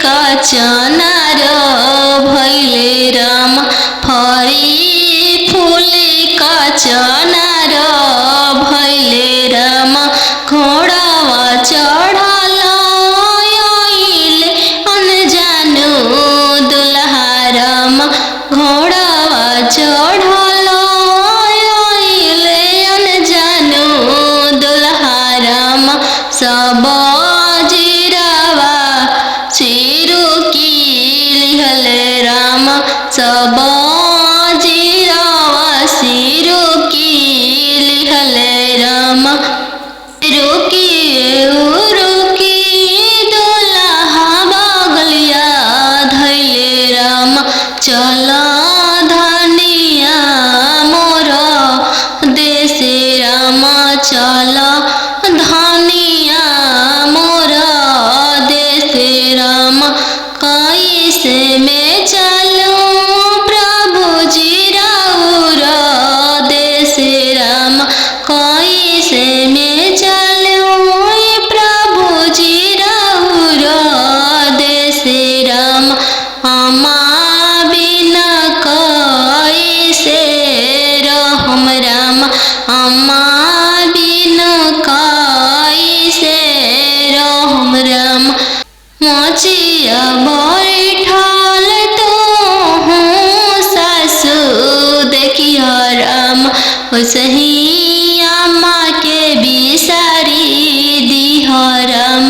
का चनार भैले राम फरी फूले का चनार भैले राम घोड़ावा चढ़ल आइले अनजानु दुल्हा राम घोड़ावा चढ़ल आइले अनजानु दुल्हा राम सब जीरावा सिरु की लिहले राम सब जीरावा सिरु की लिहले राम रुकी रुकी दुल्हा बगलिया धैले राम चल धनिया मोर देश राम चल धनिया मोर देश राम कैसे में चलूं प्रभु जी राउर देश राम कैसे में चलूं प्रभु जी राउर देश राम अम्मा बिना कैसे रहम राम अम्मा बिना कैसे रहम राम मोचिया बैठल तो हूँ सासु देखियो राम सही अम्मा के बिसारी दिह राम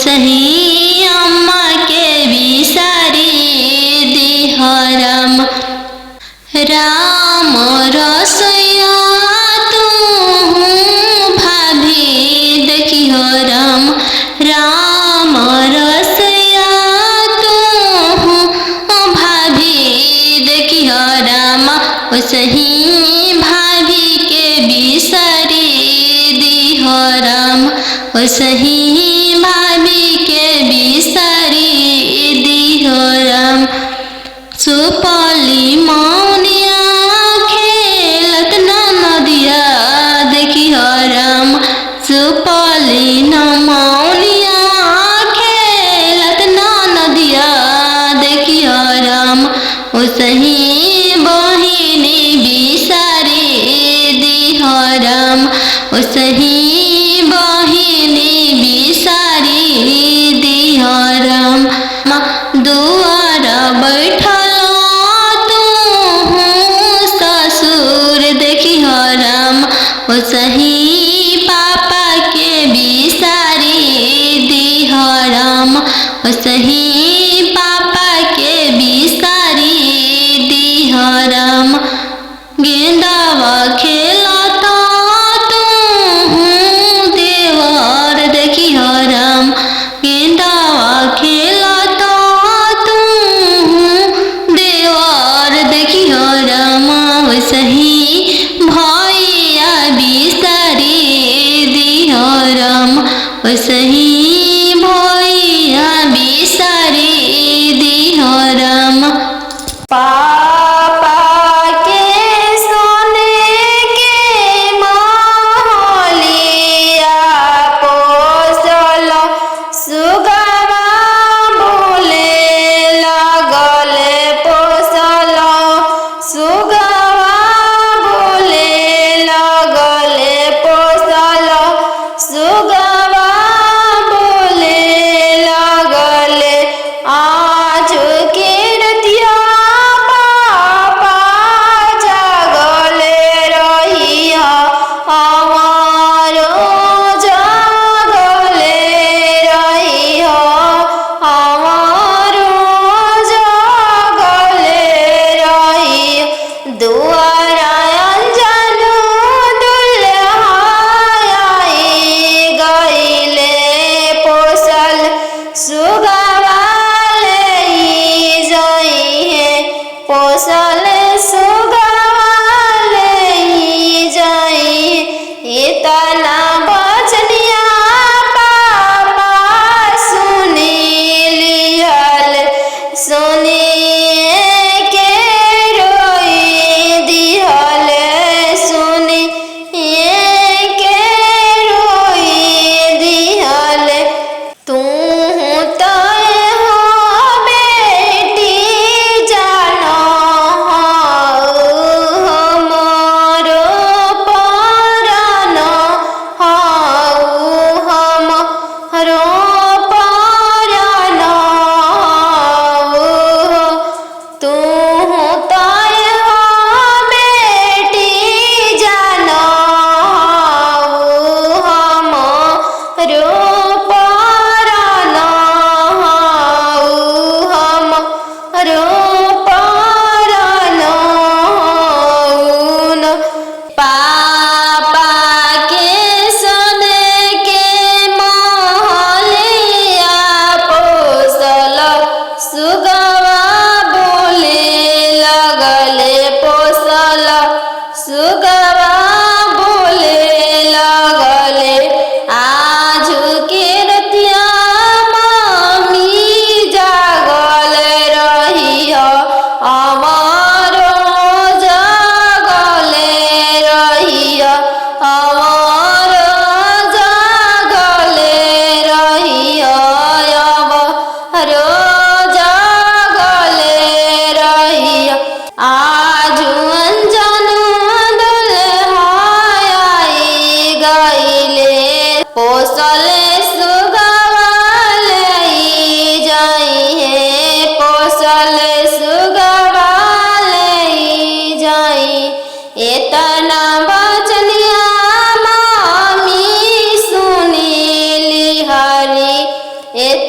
सही अम्मा के बिसारी दिह राम राम रसोइया तू भाभी देखियो राम राम रसोइया तू भाभी देखियो राम सही भाभी के बिसारी दिह राम सही भाभी के बिसारी दिह राम सुपली मौनिया खेलत नदिया देखियो राम सुपली मौनिया खेलत नदिया देखियो राम सही बहिनी बिसारी दिह राम सही बहिनी बिसारी दिह राम दुआर बैठल तू ससुर देखियो राम सही पापा के बिसारी दिह राम सही पापा के बिसारी दिह राम गेंदावा खेलता तू देवर देखियो राम गेंदावा खेलता तू देवर देखियो राम सही भैया बिसारी दिह राम सही भैया बिसारी दिह राम पापा के सोने के महलिया पोसल सुगवा बोले लगले पोसल सुगवा बोले लगले पोसल सुगवा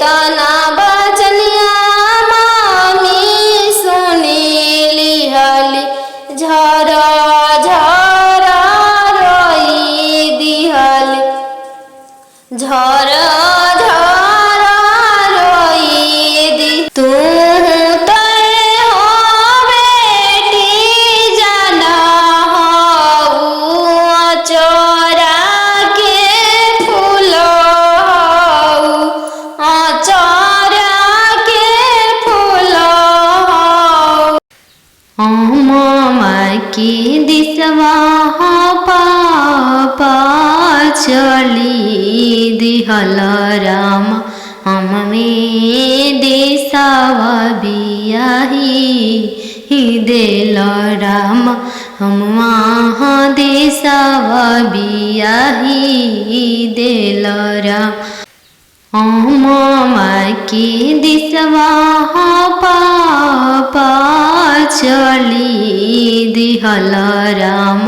तना बचनिया मामी सुनी लिहली झरा झरा रोई दिहली झरा झरा रोई दी तू की दिसवा पापा चली दिहल राम हम में देसावा बियाही देल राम हम वहाँ देसावा बियाही देल राम की दिसवा पापा चली दिहल राम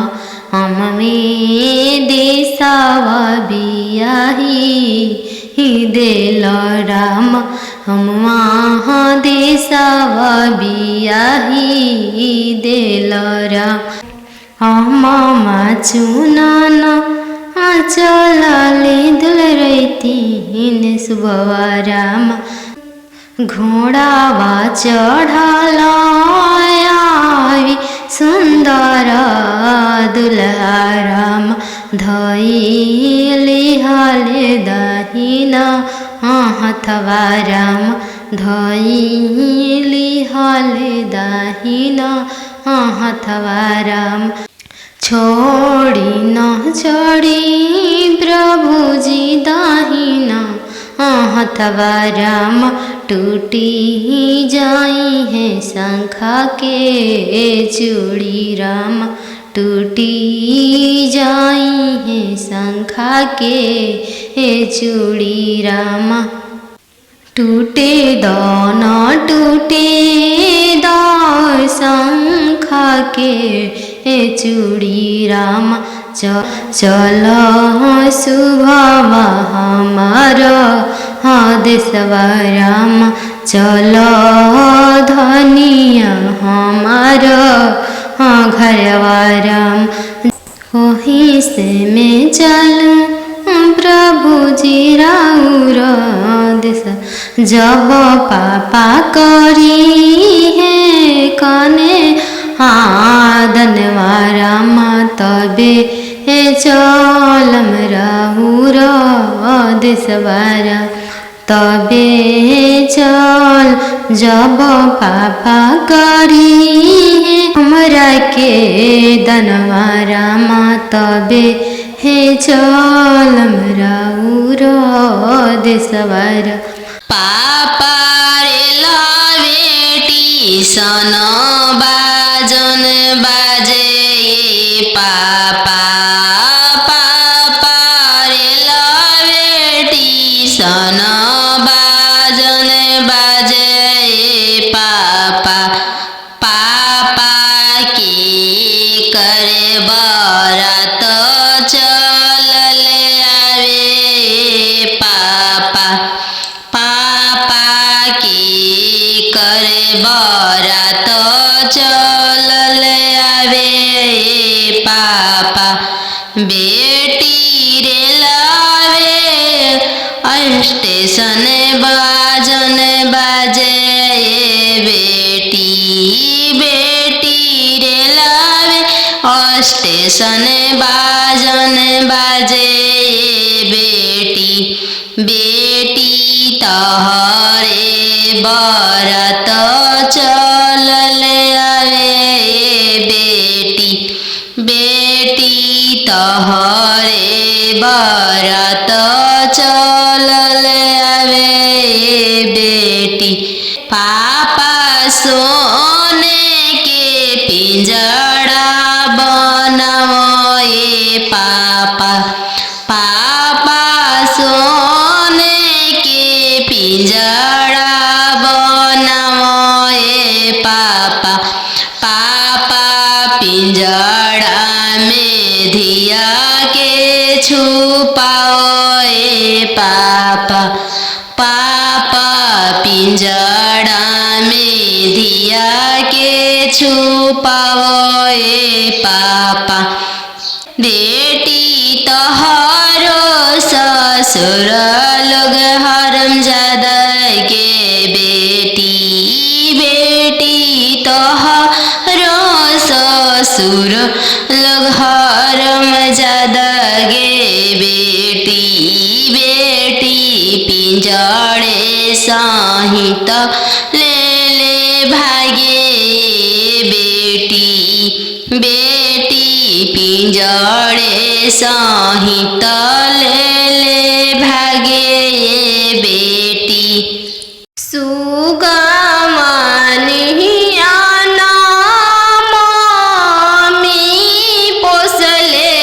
हम में देसावा बियाही देल राम हम वहाँ देसावा बियाही देल राम हम चुनान चलाले दुल रही सुबवा राम घोड़ावा चढ़ला सुंदर दुल्हा राम धइले हाले दाहिना हथवा राम धइले हाले दाहिना हथवा राम छोड़ी न छोड़ी प्रभुजी दाहिना हथवा राम टूटी जाई है शंखा के चूड़ी राम टूटी जाई है शंखा के चूड़ी राम टूटे दान टूटे दार शंखा के चूड़ी राम चल शुभवा हमार देशवा राम चल धनिया हमार घरवा राम वहीं से मैं चलूं प्रभुजी राउर देश जब पापा करी है कने आदनवा राम तबे चलम राउर देशवा राम तबे चल जब पापा करी हमरा के दनवा राम तबे चलम राउर देशवा राम पापा रे बेटी सन बाजन बाजे पापा पापा रे बेटी सन बाजन बाजे पापा पापा की करे बरात चल आवे पापा पापा की करे बरात चल आवे पापा बेटी रे लावे स्टेशन बाजन बाजे बेटी बेटी रे लावे स्टेशन बाजन बाजे बेटी बेटी तहरे बरात चल आवे बेटी बेटी तहरे बरात चल आवे बेटी पापा सोने के पिंजड़ा बनावे पापा पापा सोने के पिंजड़ा बनावे पापा पापा पिंजड़ा में धिया के छुपाओ पापा पापा पिंजड़ा में धिया के छुपाओ ए पापा। बेटी तोहरो ससुर लोग हरमजादा के बेटी, बेटी तोहरो ससुर लोग हरमजादा गे बेटी, बेटी पिंजड़े सहित ले ले भागे बेटी, बेटी पिंजड़े सहित ले ले भागे बेटी। सुगा मानिया नाम मी पोसले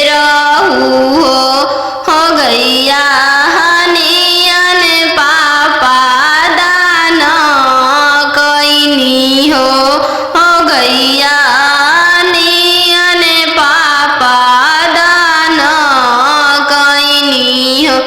रहू हो गैया हनियन पापा दाना कैनी हो गैया हनियन पापा दाना कैनी हो।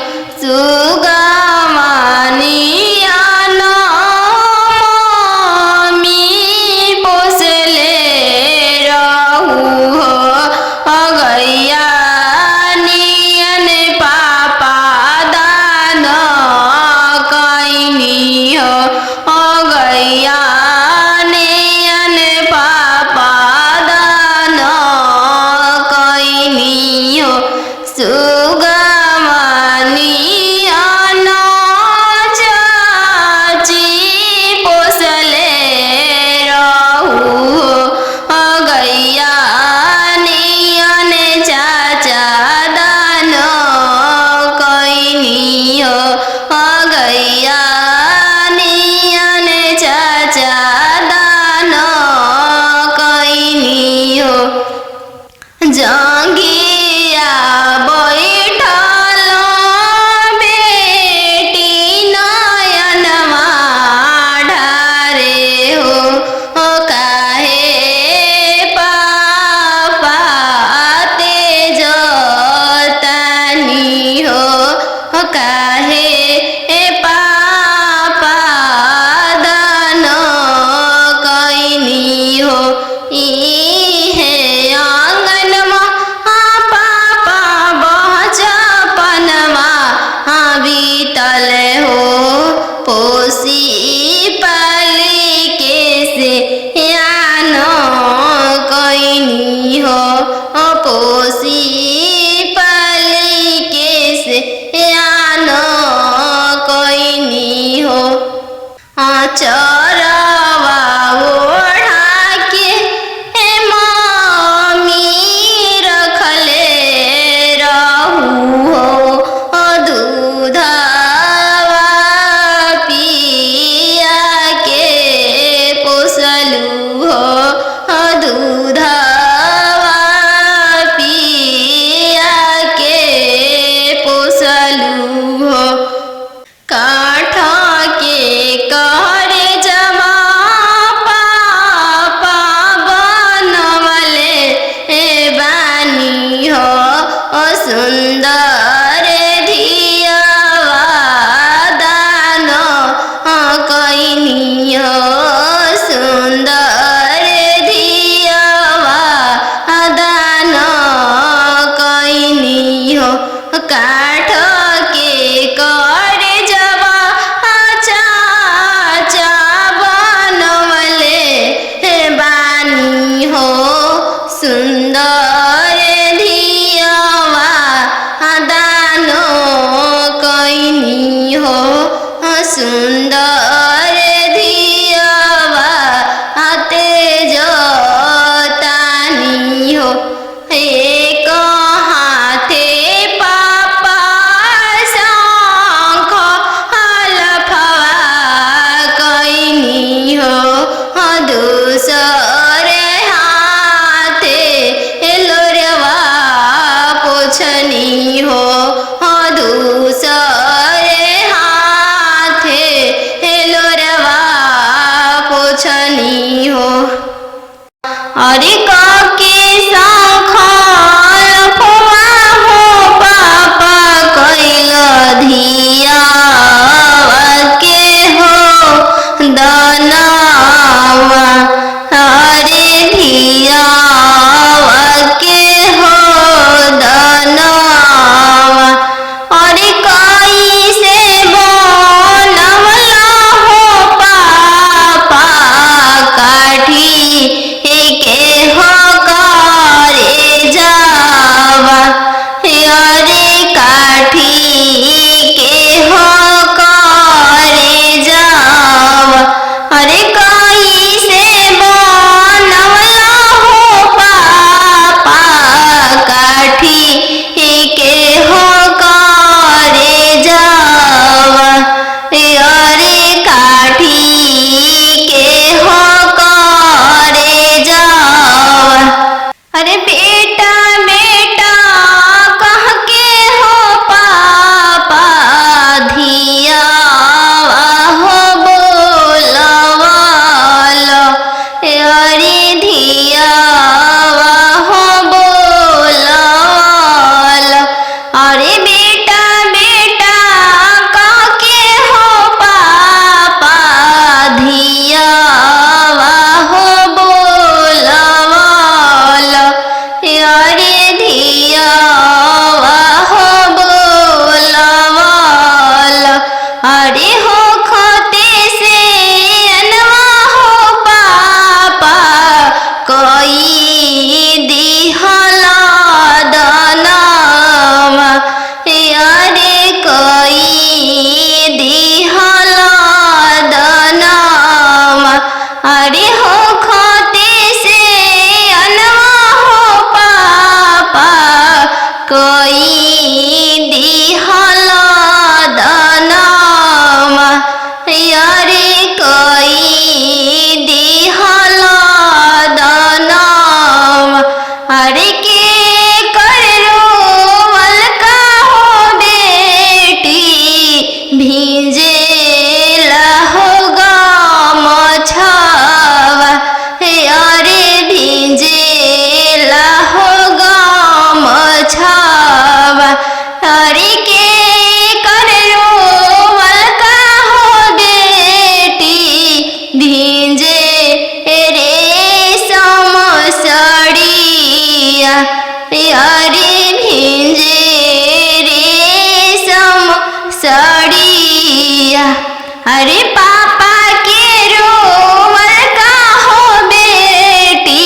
अरे पापा के रोवल का हो बेटी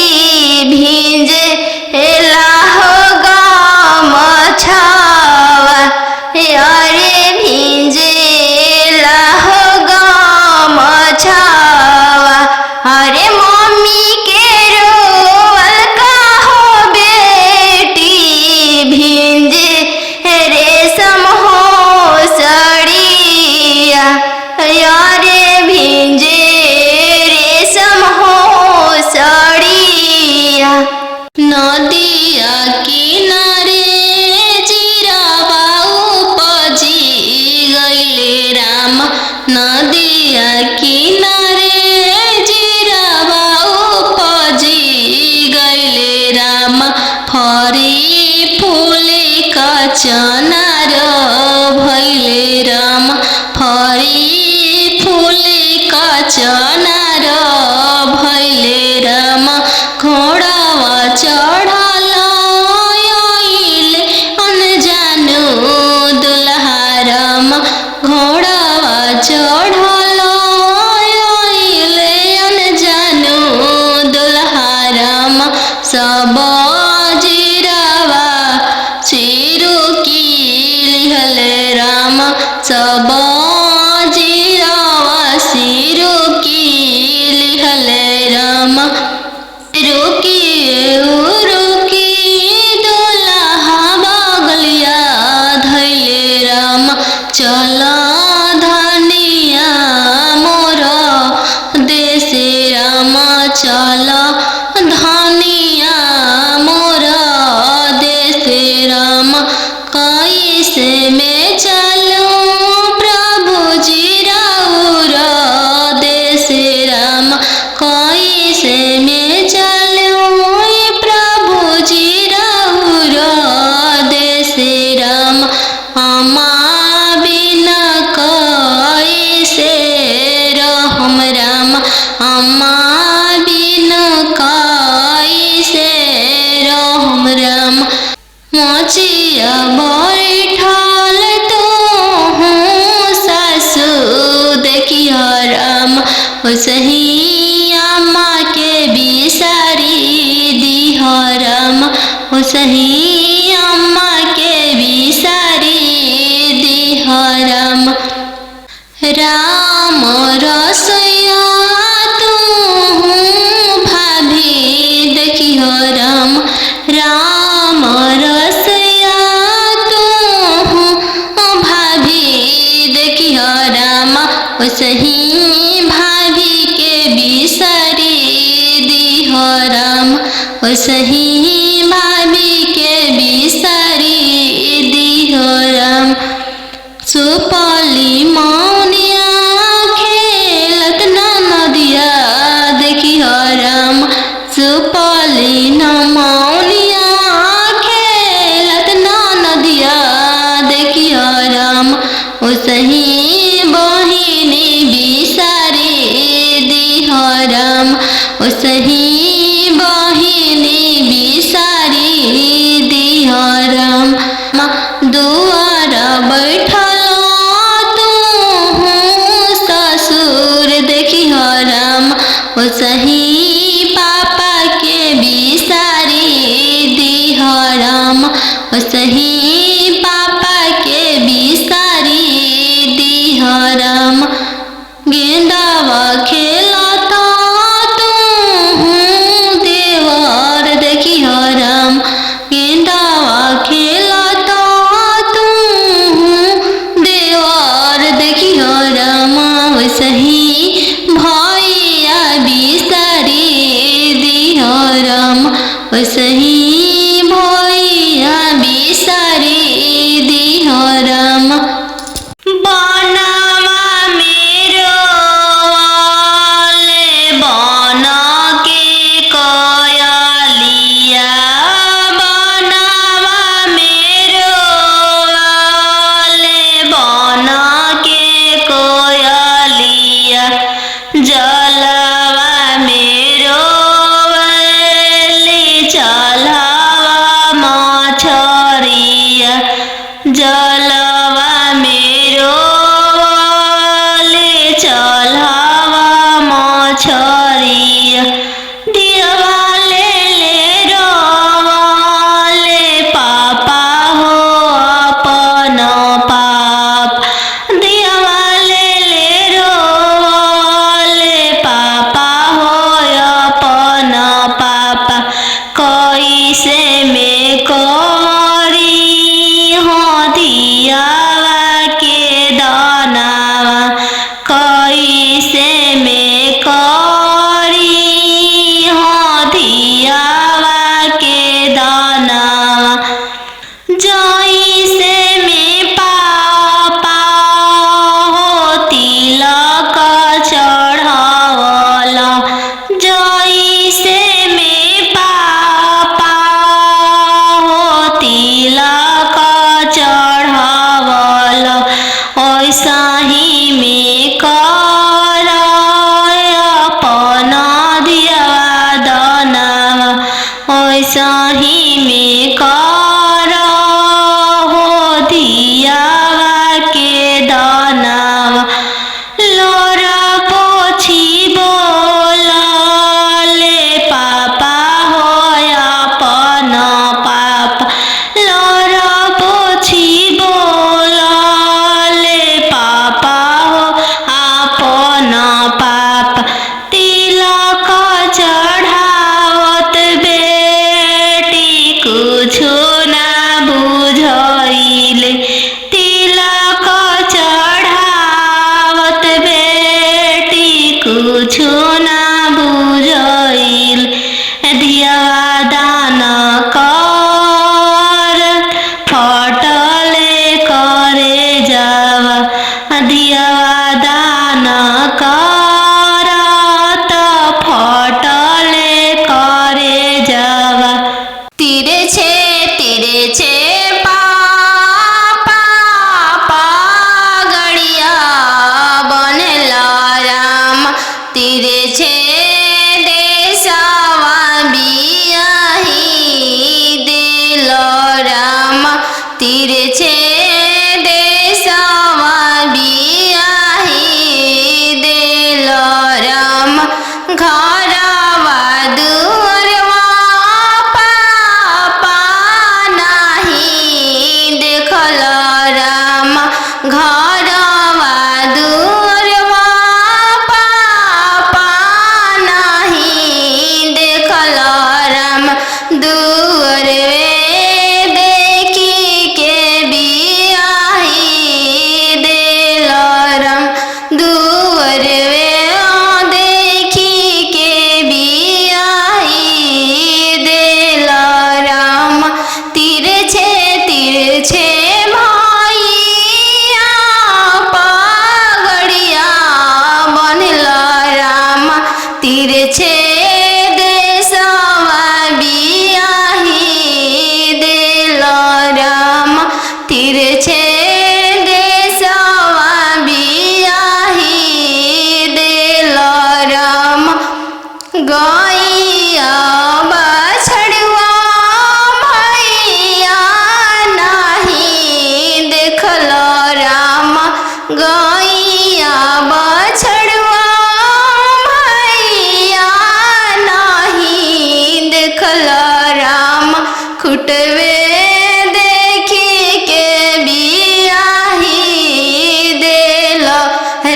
भींजे लाहो गम छावा अरे भींजे लाहो गम छावा अरे मम्मी के रोवल का हो बेटी भींजे रेशम हो सड़िया अरे भींजे रेशम हो सड़िया। नदिया किनारे जीरावा उपजी गइले राम नदिया किनारे जीरावा उपजी गइले राम फरी फूले कचनार भइले राम फरी फूले कचनार भइले राम घोड़ावा चढ़ल आइले अनजानु दुल्हा राम घोड़ावा चढ़ल आइले अनजानु दुल्हा राम सब जीरावा चिरुकी लिहले राम सब जीरावा सिरुकी लिहले राम रुकी रुकी दुल्हा बगलिया धैले राम चल धनिया मोर देशे राम चल धनिया मोर देशे राम कैसे में चलूं प्रभु जी राउर देशे राम कैसे में चलूं प्रभु जी राउर देशे राम अम्मा बिना कैसे रहम राम अम्मा बिना कैसे रहम राम मोचिया बैठल तो हूँ सासु देखिया राम ओसही अम्मा के बिसारी दिह राम ओसही अम्मा के बिसारी दिह राम राम रसोइया तू भाभी देखिह राम राम रसोइया तू भाभी देखिह राम ओसही भाभी के बिसारी दिह राम ओसही भाभी के बिसारी दिह राम सुपली मौनिया खेलत ना नदिया देखिह राम सुपली न मौनिया खेलत ना नदिया देखिह राम ओसही बहिनी बिसारी दिह राम ओसही बहिनी बिसारी दिह राम दुआर बैठल तू ससुर देखिह राम ओसही पापा के बिसारी दिह राम ओसही पापा के बिसारी दिह राम गेंदावा खेलत तू देवर देखिह राम गेंदावा खेलत तू देवर देखिह राम ओसही भैया बिसारी दिह राम ओसही भैया बिसारी दिह राम बनवा मेरो वाले बन के कयलिया बनवा मेरो वाले बन के कोयलिया गैया बछड़वा भैया नाही देखल राम खुटवे देखी के बियाही देल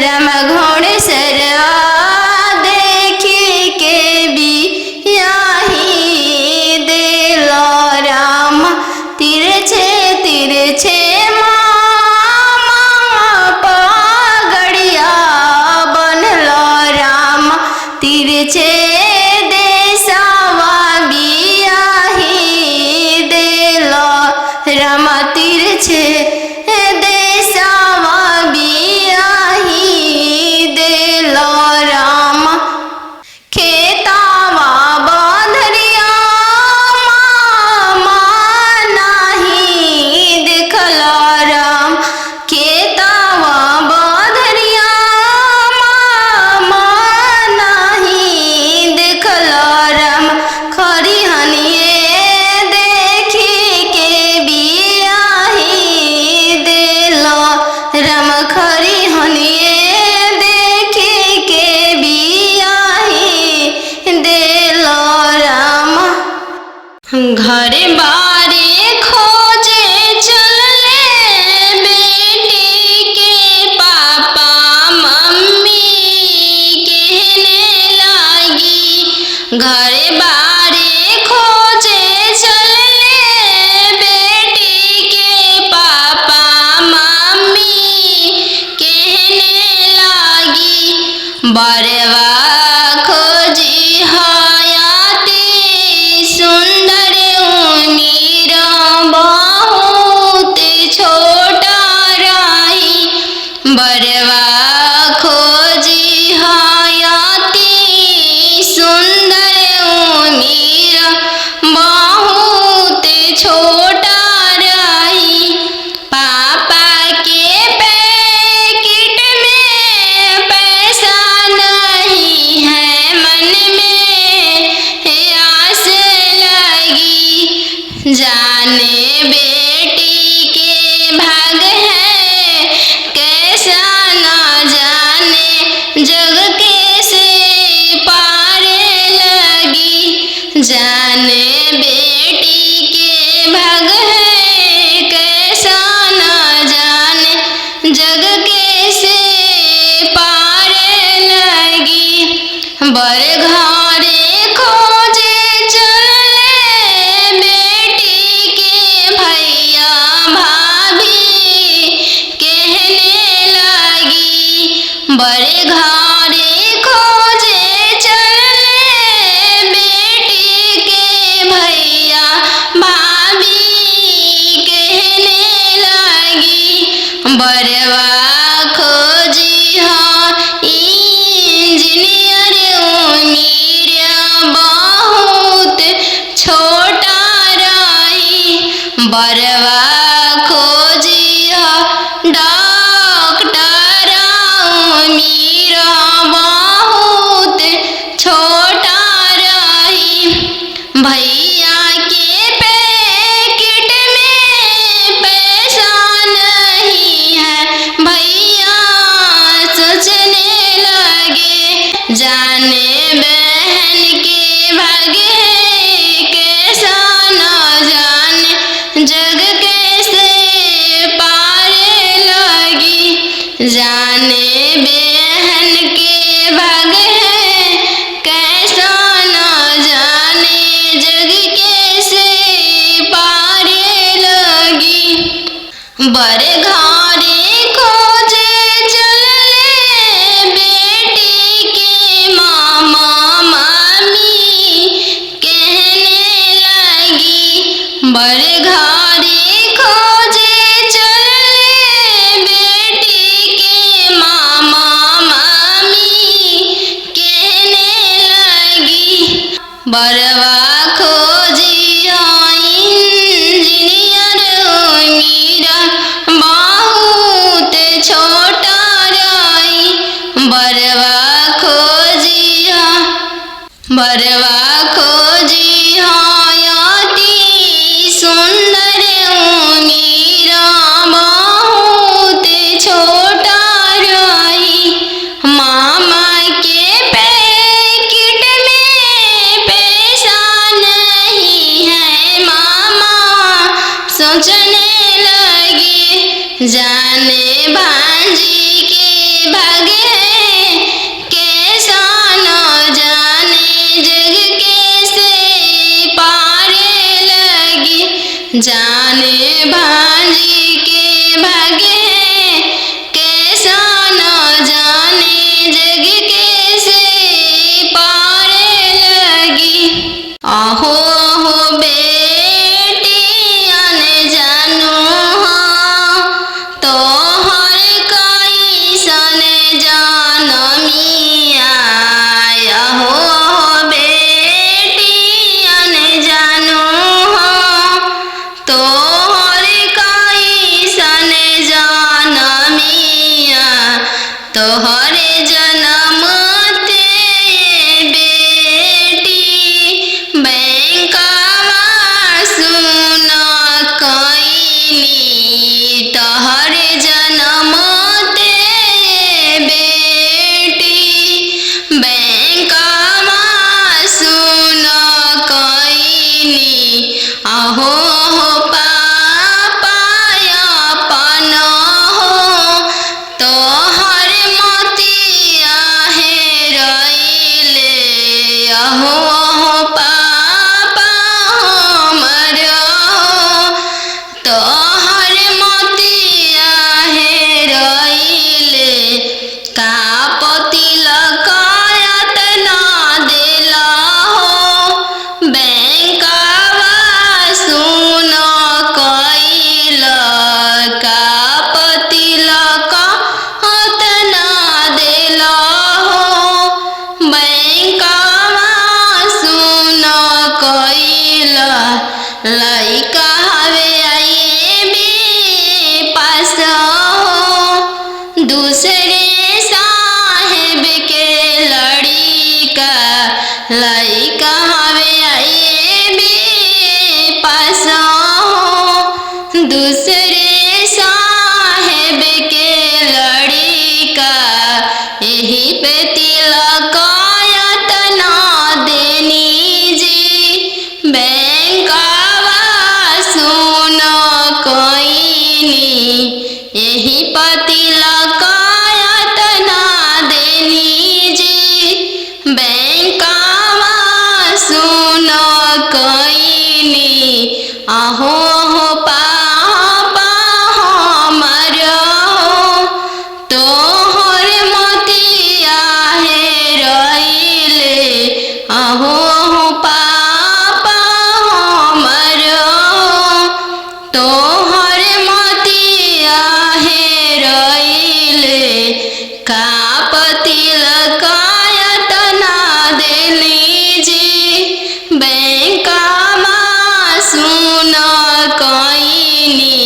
राम घोड़सरवा देखी के बियाही देल राम तिरछे तिरछे पगड़िया बनल राम तिरछे देशवा बियाही देल राम तिरछे देशवा बियाही देल राम खेतावा बंधरिया मामा नाही देखल राम खेतावा बंधरिया मामा नाही देखल राम खरिहनिए देखी के बियाही देल राम खरिहनिए देखी के बियाही देल राम घरे बारे खोजे चलले बेटी के पापा मम्मी कहने लागी घरे बारे खोजे चलले बेटी के पापा मम्मी कहने लागी बरवा खोजी हयाती सुंदर उमीर बहुत छोटा रही बरवा खोजी हयाती सुंदर उमीर बहुत छोटा रही पापा के पैकेट में पैसा नहीं है मन में आस लगी जाने बेटी के भाग है कैसा न जाने जग कैसे पारे लगी जाने बेटी के भाग है कैसा न जाने जग कैसे पारे लगी बर घरे खोजे चलले बेटी के भैया भाभी कहने लगी बड़े घरे खोजे चलले बेटी के भैया भाभी कहने लगी बरवा खोजी हाँ इंजीनियर उमीर बहुत छोटा रही बरवा खोजी हाँ डॉक्टर उमीर बहुत छोटा रही भैया के पैकेट में पैसा नहीं है भैया सोचने लगे जाने बहन के भागे कैसा न जाने जग कैसे पारे लगी जाने बहन के भागे कैसा न जाने जग कैसे पारे लगी बड़े घरे खोजे चलले बेटी के मामा मामी कहने लगी बड़े घरे खोजे चलले बेटी के मामा मामी कहने लगी बरवा खोजी इंजीनियर उमीर बहुत छोटा रही बरवा खोजी अति सुंदर उमीर बहुत छोटा जाने भांजी के भाग है कैसा न जाने जग कैसे पारे लगी। जाने भांजी के भाग है कैसा न जाने जग कैसे पारे लगी। आहो हो बेटी अन जानू तो हर कोई सन जानमिया। हो बेटी अन जानू तो हर कोई सन जानमिया। तोहरे जन्म ते बेटी बैंकवा सुन कईनी। तोहरे जन्म ते बेटी बैंकवा सुन कईनी। आहो हो पापा अपन हो तोहर मोतिया हेरैले। आहो हो पापा हमर हो तोहर मोतिया हेरैले। कापति लकायत ना देला हो बैंकवा सुन कईल। कापति लकायत ना देला हो बैंकवा सुन कईल। लइका हवे आईबी पास हो दूसरे साहेब के लड़िका। लइका हवे आईबी पास हो दूसरे साहेब के लड़िका। यही पे तिलकायत ना देनी जी बैंकवा सुन कईनी। यही पे तिलकायत ना देनी जी बैंकवा सुन कईनी। आहो हो पापा हमर हो तोहर मोतिया हेरैले। आहो हो पापा हमर हो तोहर मोतिया हेरैले। कापति लकायत ना देली जी बैंकवा सुन कईनी।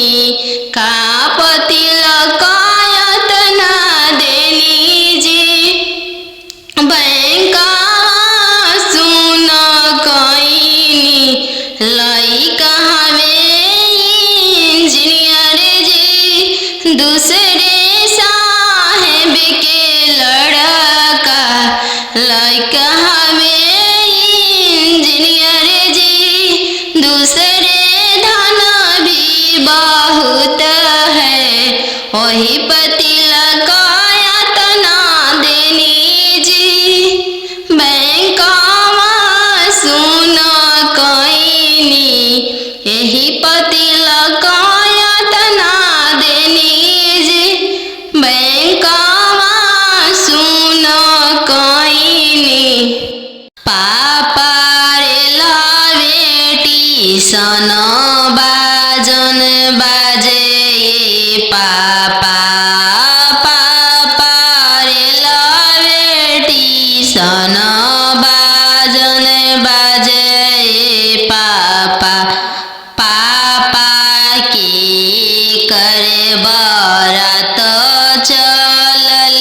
कापति लकायत ना देली जी बैंकवा सुन कईनी। लइका हवे इंजीनियर जी दूसरे साहेब के लड़का। लइका हवे इंजीनियर जी दूसरे धन भी बहुत है। वही पति लकायत ना देनी जी बैंकवा सुन कईनी। यही पति लकायत ना देनी जी बैंकवा सुन कईनी। पापा रे बेटी सन बाजन बाजे पापा। पापा रे बेटी सन बाजन बाजे पापा। पापा की करे बरात चलल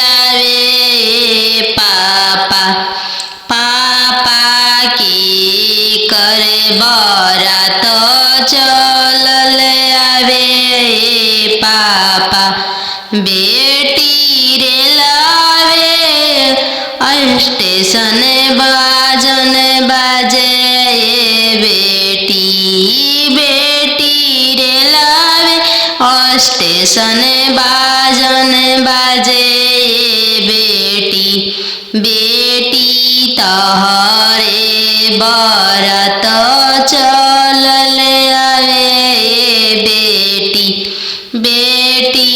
आवे पापा। पापा की करे बरात चलल आवे पापा। बेटी रे लावे स्टेशन बाजन बाजे बेटी। बेटी रे लावे स्टेशन स्टेशन बाजन बाजे बेटी बेटी तहरे बरत चलले आवे बेटी बेटी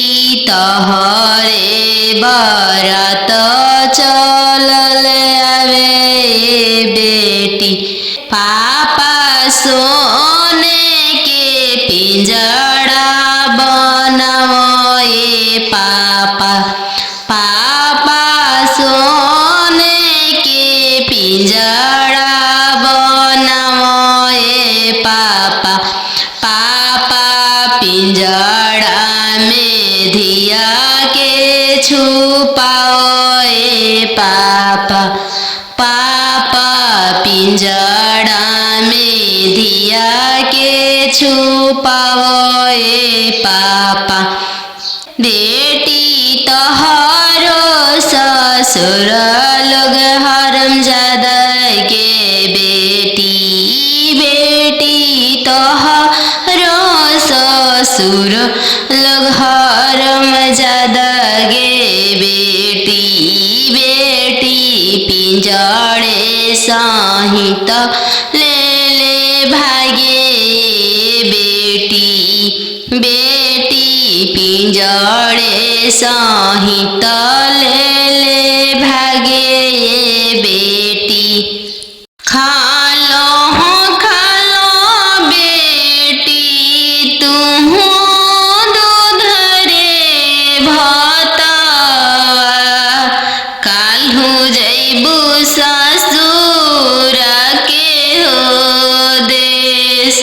तहरे बरत चलले आवे बेटी पापा सोने के पिंजड़ा बनाओ पापा पापा सोने के पिंजड़ा बनाओ पापा पापा पिंजड़ा में धिया के छुपाओ पापा पापा पिंजड़ा में धिया के छुपाओ पापा बेटी तोहरो ससुर लोग हरमजादा के बेटी बेटी तोहरो ससुर लोग हरमजादा गे बेटी बेटी पिंजड़े सहित ले ले भागे बेटी बेटी पिंजड़े सहित ले ले भागे बेटी खालो बेटी तुम दूध रे भाता काल्हू जैबू ससुर के हो देश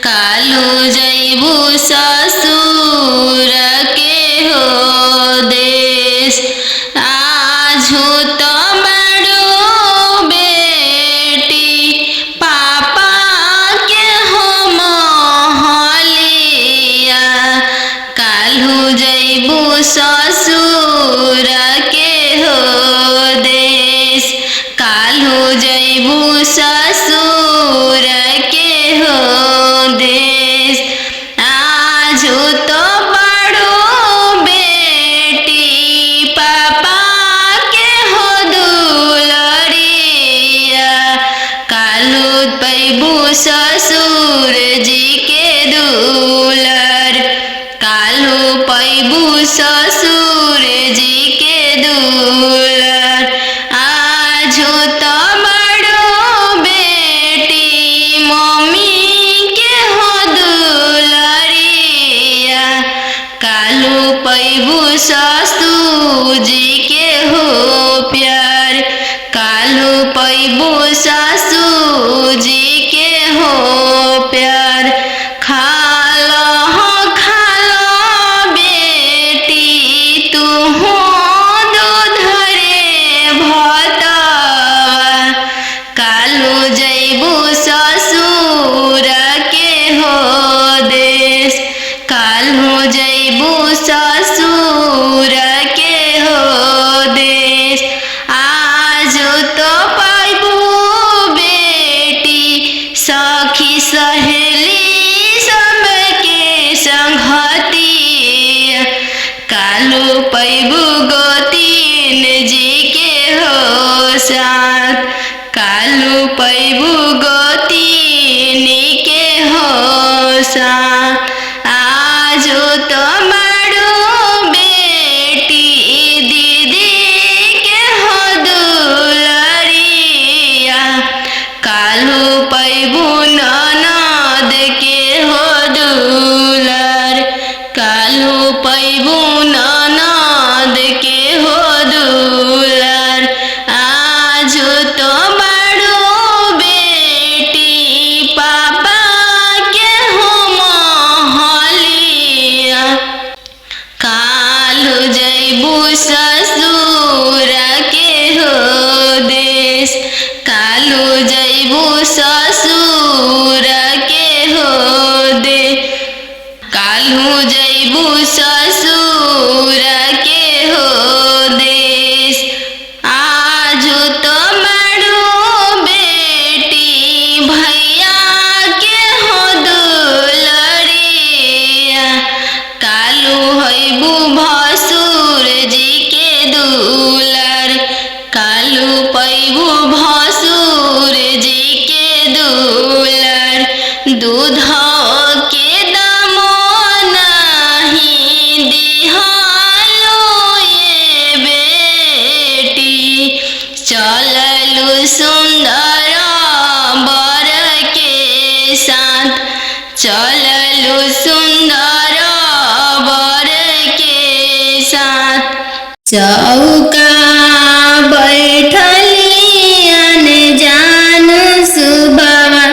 काल्हू जैबू ससुर के हो देश आजू तो बड़ो बेटी पापा के हो महलिया काल्हू जैबू ससुर के हो देश काल्हू जैबू ससुर के हो देश आजू तो बड़ो बेटी पापा के हो दुलरिया काल्हू पैबू ससुर जी के दुलर काल्हू पैबू ससुर जी के दुलर आजू तो बड़ो बेटी मम्मी के हो दुलरिया काल्हू पैबू ससुर जी के हो प्यार काल्हू पैबू ससुर जी के हो प्यार खालो बेटी तू दूध रे भाता काल्हू जैबू ससुर के हो देश काल्हू जैबू ससुर के हो देश आजू तो पैबू बेटी सखी सहेली सबके संगती काल्हू पैबू गोतीन जी के हो साथ काल्हू पैबू गोतीन के हो साथ आजू तो बड़ो बेटी दीदी के हो दुलरिया काल्हू पैबू ननद के हो दुलर काल्हू पैबू ननद के हो दुलर आजू तो बड़ो बेटी पापा के हो महलिया काल्हू जैबू ससुर के हो देश काल्हू जैबू ससुर के हो दे काल्हू जैबू ससुर के हो देश आजू तो बड़ो बेटी भैया के हो दुलरिया काल्हू पैबू भसुर जी के दुलर दूध के दाम नहीं दिहालो ये बेटी चललू सुंदर बर के साथ चललू सुंदर बर के साथ चौका बैठली अनजान सुबवा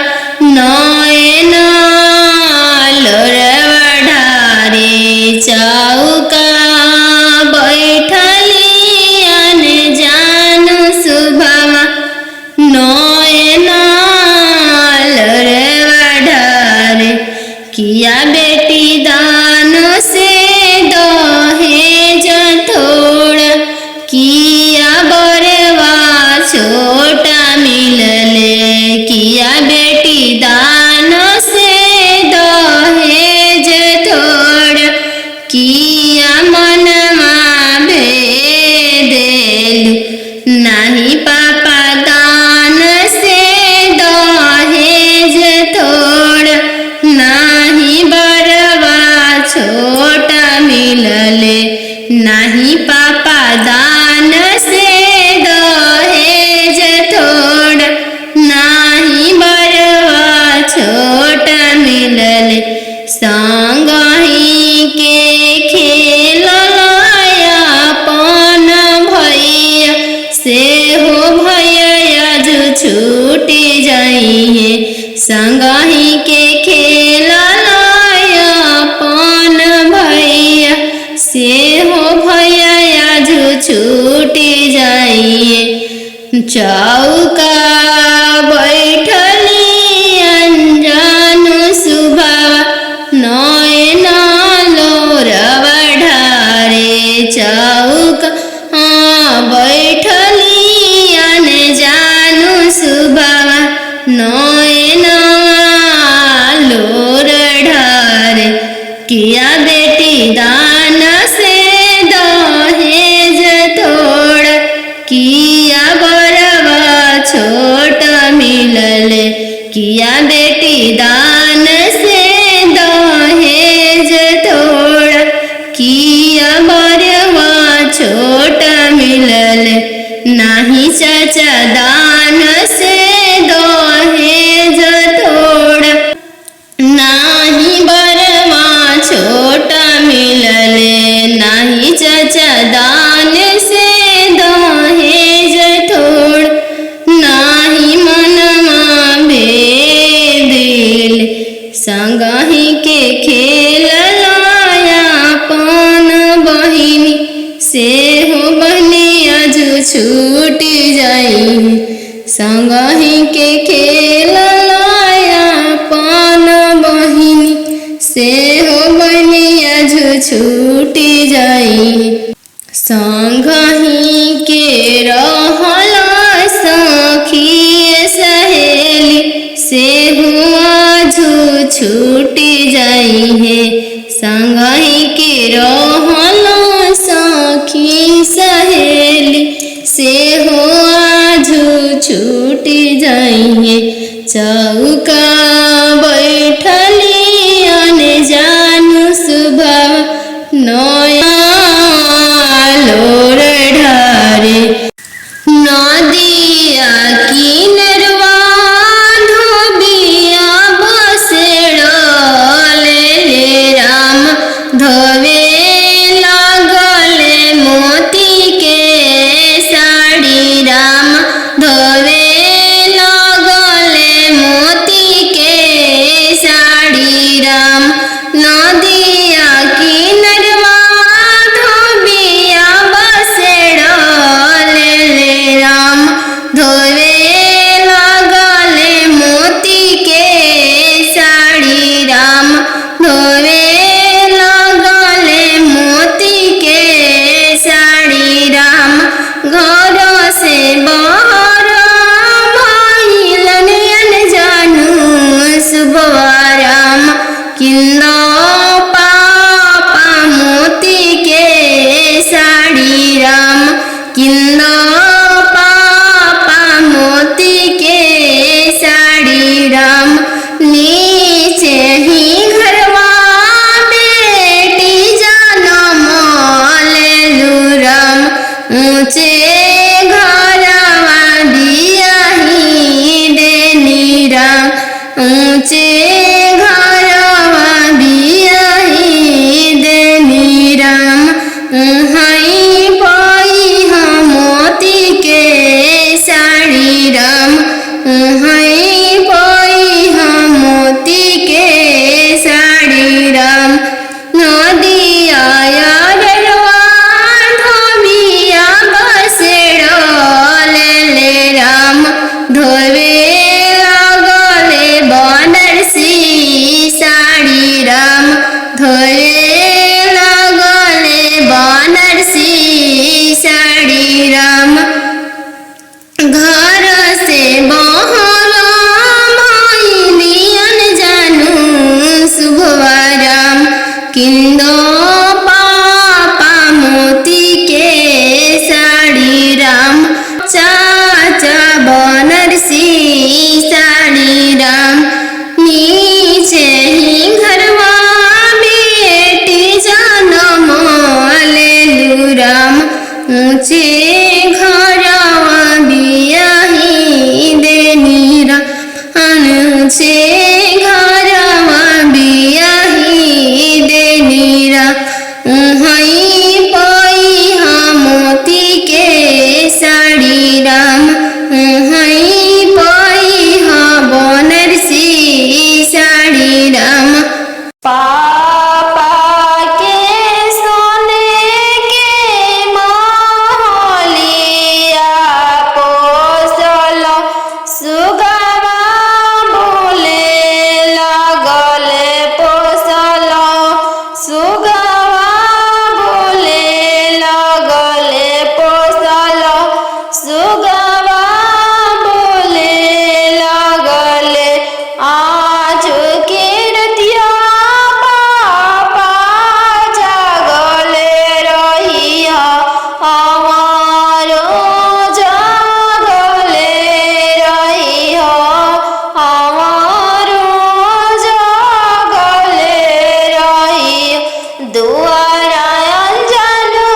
नयन लोरवा ढारे चौका बैठली अनजान सुबवा नयन लोरवा ढारे किया बेटी दान से दहेज थोड़ा किया बरवा छोटा मिलले किया बेटी दान से दहेज थोड़ा किया मनमा भेदेलु नहीं पापा दान से दहेज थोड़ा नहीं बरवा छोटा मिलले नहीं पापा दान से दहेज थोड़ा नहीं बरवा छोटा मिलले संगही के खेलया पन भैया से हो भैया जो छूटी जाइए संगही के खेलया पन भैया से हो भैया जो छूटी जाइए चौका बैठली अनजान सुबवा नयन लोरवा ढारे चौका बैठली अनजान सुबवा नयन लोर ढारे किया बेटी दान से दहेज थोड़ा किया बरवा छोटा मिलले किया बेटी दान से दहेज थोड़ा किया बरवा छोटा मिलले नहीं चाचा दान से दहेज थोड़ा नहीं बरवा छोटा मिलले नहीं चाचा दान से दहेज थोड़ा नहीं मनमा भेदिल संगही के खेलया पन बहिनी से हो बनिया जो छूटी जाई संगही के खेलया पन बहिनी से हो बनिया जो छूटी जाई संगही के रहला सखी सहेली से हुआ जो छूटी जाई है संगही के रहला सखी सहेली से हुआ जो छूटी जाई है चौका बैठली अनजान सुबह नया लोर ढारे नदिया किनरवा धोबिया बसेड़ले राम धोवे लागले मोती के साड़ी राम धोवे लागले मोती ऊंचे घरवा बियाही देनी राम ऊंचे घरवा बियाही देनी राम उहाई पाई हम मोती के साड़ी राम उहाई पाई हम मोती के साड़ी राम नदिया डरवा धोबिया बसेड़ल ले राम धोवे लगले बनारसी साड़ी राम धोवे लगले बनारसी साड़ी राम घर से बहल माइलियन जानू शुभवा राम किंदो पापा मोती के साड़ी राम चाचा बनारसी साड़ी राम नीचे ही घरवा बेटी जन्म लेलू राम ऊंचे घरवा बियाही देनी राम ऊंचे घरवा बियाही देनी राम उहाई पाई हम मोती के साड़ी राम उहाई पाई हम बनारसी साड़ी राम पापा के सोने के महलिया पोसल सुगवा बोले लगले पोसल सुगवा बोले लगले पोसल सुगवा बोले लगले आज के रतिया पापा जागले रहिया हमारो जागले रहिया हमारो जागले रहिया दुआरा अंजनु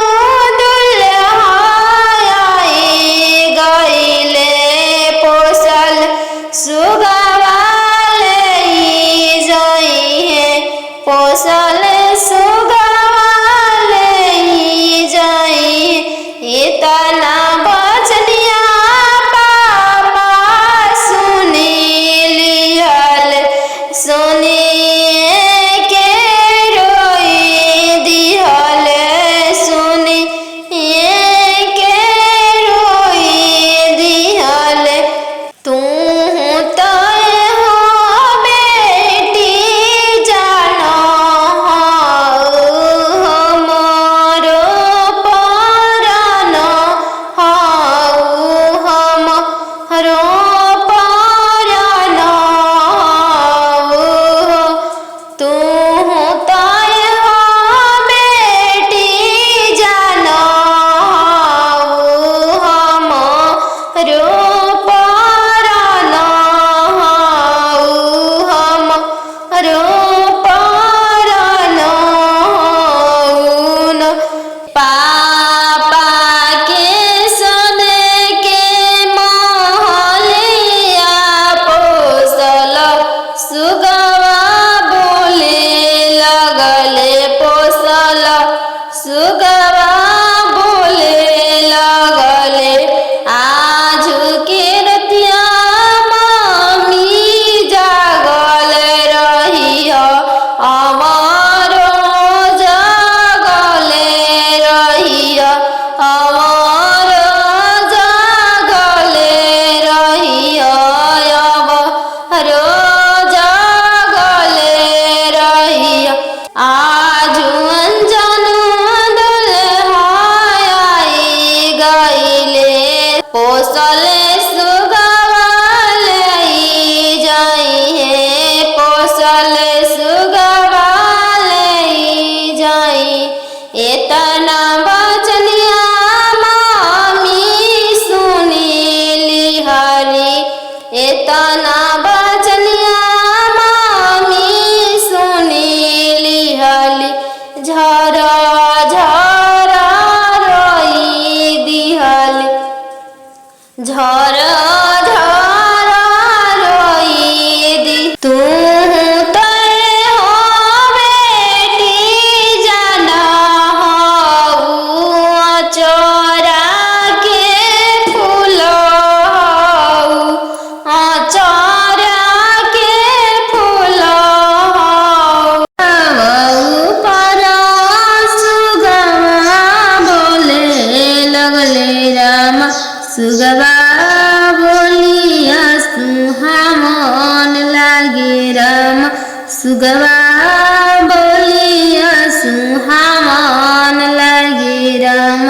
दुल्हाई गईले पोसल सुगवा ले जाई है पोसल सुगवा ले जाई झर झर रोई दी तू तय हो बेटी जाना हो चोरा के फूल चोरा के फूल पर सुगवा बोले लगले राम सुगवा बोलिया सुहामन लागे राम सुगवा बोलिया सुहामन लागे राम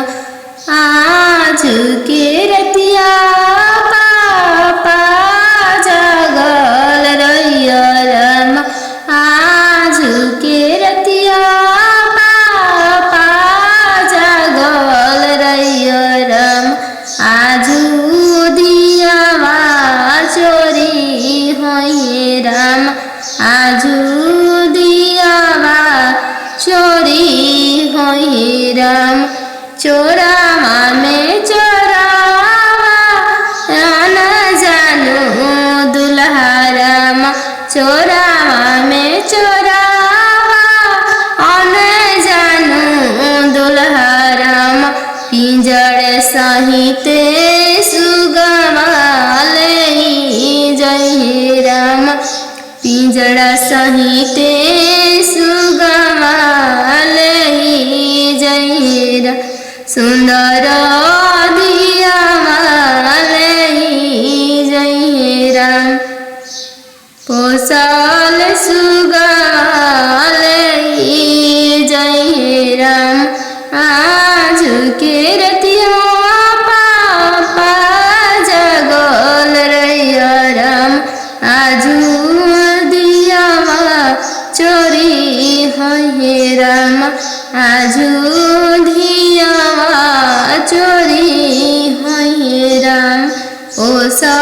आज के रतिया पापा जागल रहिया राम आज के रतिया पापा जागल रहिया राम आजू दियावा चोरी होइए राम आजू दियावा चोरी होइए राम चोरावा में चोरावा न जानू दुल्हा राम चोरावा में चोरावा न जानू दुल्हा राम पिंजड़ सहित सुगवा ले जय राम पिंजड़ा सहित सुगवा ले जय राम सुंदर दियावा ले जय राम पोसल सुगवा ले जय राम आज के रतिया पापा जगल रहिया राम आजू दियावा चोरी होइए राम आजू दियावा चोरी होइए राम ओ सा